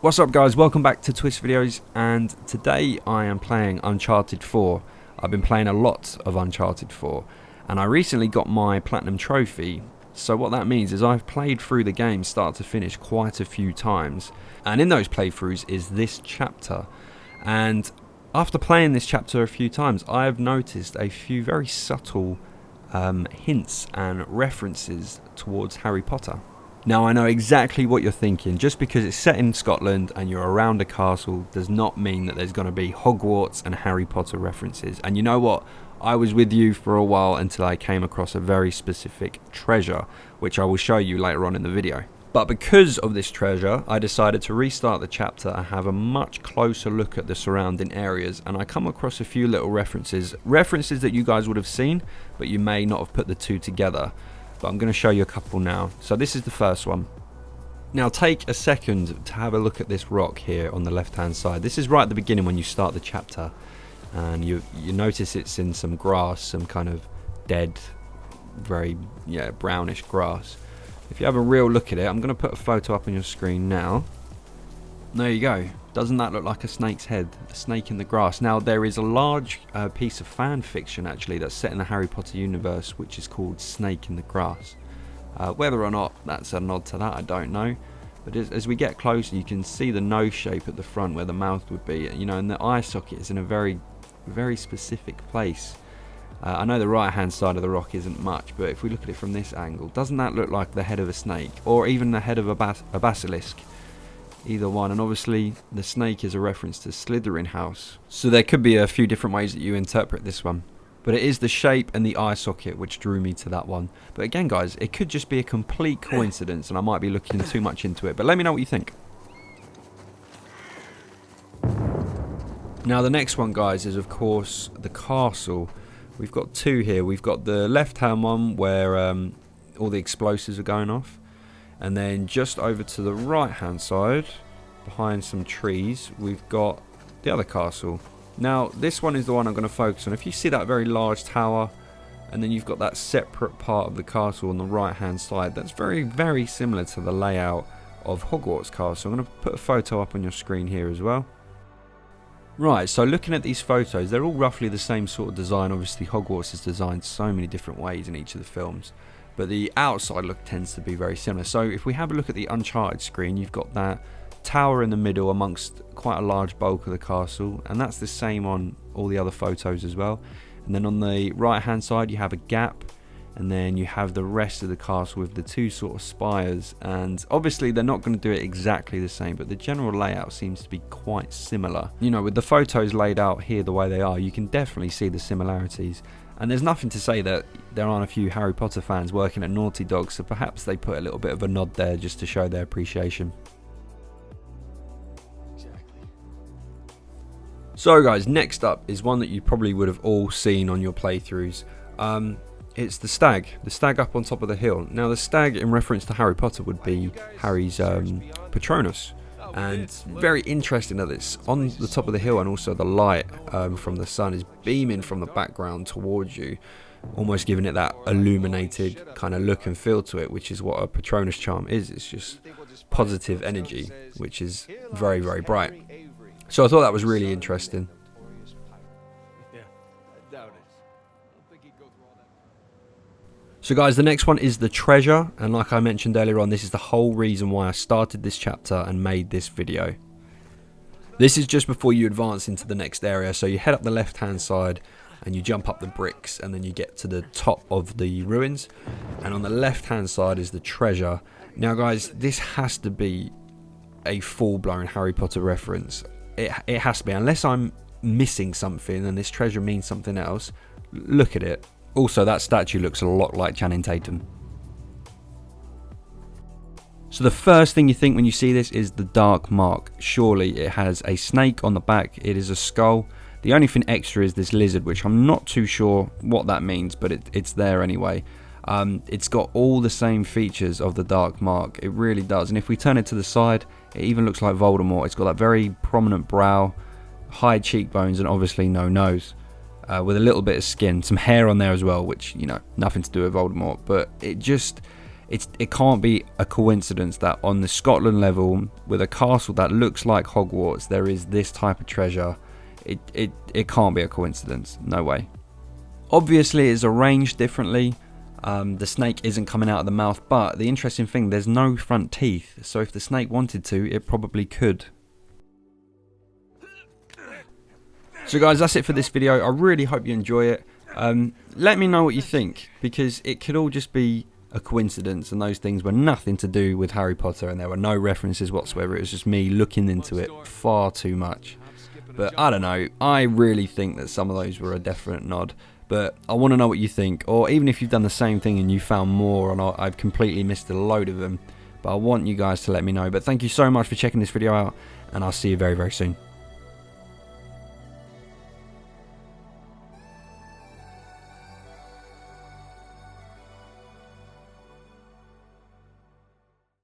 What's up guys, welcome back to Twist Videos, and today I am playing Uncharted 4. I've been playing a lot of Uncharted 4 and I recently got my Platinum Trophy. So what that means is I've played through the game start to finish quite a few times, and in those playthroughs is this chapter. And after playing this chapter a few times, I've noticed a few very subtle hints and references towards Harry Potter. Now I know exactly what you're thinking. Just because it's set in Scotland and you're around a castle does not mean that there's going to be Hogwarts and Harry Potter references. And you know what? I was with you for a while until I came across a very specific treasure, which I will show you later on in the video. But because of this treasure, I decided to restart the chapter and have a much closer look at the surrounding areas, and I come across a few little references that you guys would have seen, but you may not have put the two together. But I'm going to show you a couple now. So this is the first one. Now take a second to have a look at this rock here on the left hand side. This is right at the beginning when you start the chapter, and you notice it's in some grass, some kind of dead, very brownish grass. If you have a real look at it, I'm going to put a photo up on your screen now. There you go. Doesn't that look like a snake's head? A snake in the grass. Now there is a large piece of fan fiction actually that's set in the Harry Potter universe, which is called Snake in the Grass. Whether or not that's a nod to that, I don't know. But as we get closer, you can see the nose shape at the front where the mouth would be. You know, and the eye socket is in a very, very specific place. I know the right hand side of the rock isn't much, but if we look at it from this angle, doesn't that look like the head of a snake? Or even the head of a basilisk? Either one. And obviously the snake is a reference to Slytherin house, so there could be a few different ways that you interpret this one, but it is the shape and the eye socket which drew me to that one. But again guys, it could just be a complete coincidence and I might be looking too much into it, but let me know what you think. Now the next one guys is of course the castle. We've got two here. We've got the left hand one where all the explosives are going off. And then just over to the right hand side, behind some trees, we've got the other castle. Now this one is the one I'm going to focus on. If you see that very large tower, and then you've got that separate part of the castle on the right hand side, that's very, very similar to the layout of Hogwarts Castle. I'm going to put a photo up on your screen here as well. Right, so looking at these photos, they're all roughly the same sort of design. Obviously Hogwarts is designed so many different ways in each of the films, but the outside look tends to be very similar. So if we have a look at the Uncharted screen, you've got that tower in the middle amongst quite a large bulk of the castle, and that's the same on all the other photos as well. And then on the right hand side you have a gap, and then you have the rest of the castle with the two sort of spires. And obviously they're not going to do it exactly the same, but the general layout seems to be quite similar. You know, with the photos laid out here the way they are, you can definitely see the similarities. And there's nothing to say that there aren't a few Harry Potter fans working at Naughty Dog, so perhaps they put a little bit of a nod there just to show their appreciation. Exactly. So guys, next up is one that you probably would have all seen on your playthroughs. It's the stag up on top of the hill. Now the stag in reference to Harry Potter would be Harry's Patronus. And very interesting that it's on the top of the hill, and also the light from the sun is beaming from the background towards you, almost giving it that illuminated kind of look and feel to it, which is what a Patronus charm is. It's just positive energy, which is very, very bright. So I thought that was really interesting. So guys, the next one is the treasure, and like I mentioned earlier on, this is the whole reason why I started this chapter and made this video. This is just before you advance into the next area, so you head up the left hand side and you jump up the bricks, and then you get to the top of the ruins, and on the left hand side is the treasure. Now guys, this has to be a full-blown Harry Potter reference. It has to be, unless I'm missing something and this treasure means something else. Look at it. Also, that statue looks a lot like Channing Tatum. So the first thing you think when you see this is the dark mark. Surely it has a snake on the back. It is a skull. The only thing extra is this lizard, which I'm not too sure what that means, but it's there anyway. It's got all the same features of the dark mark. It really does. And if we turn it to the side, it even looks like Voldemort. It's got that very prominent brow, high cheekbones, and obviously no nose. With a little bit of skin, some hair on there as well, which, you know, nothing to do with Voldemort, but it it can't be a coincidence that on the Scotland level, with a castle that looks like Hogwarts, there is this type of treasure. It can't be a coincidence. No way. Obviously, it's arranged differently. The snake isn't coming out of the mouth, but the interesting thing, there's no front teeth. So if the snake wanted to, it probably could. So guys, that's it for this video. I really hope you enjoy it. Let me know what you think, because it could all just be a coincidence and those things were nothing to do with Harry Potter and there were no references whatsoever. It was just me looking into it far too much. But I don't know, I really think that some of those were a definite nod. But I want to know what you think, or even if you've done the same thing and you found more and I've completely missed a load of them. But I want you guys to let me know. But thank you so much for checking this video out, and I'll see you very, very soon.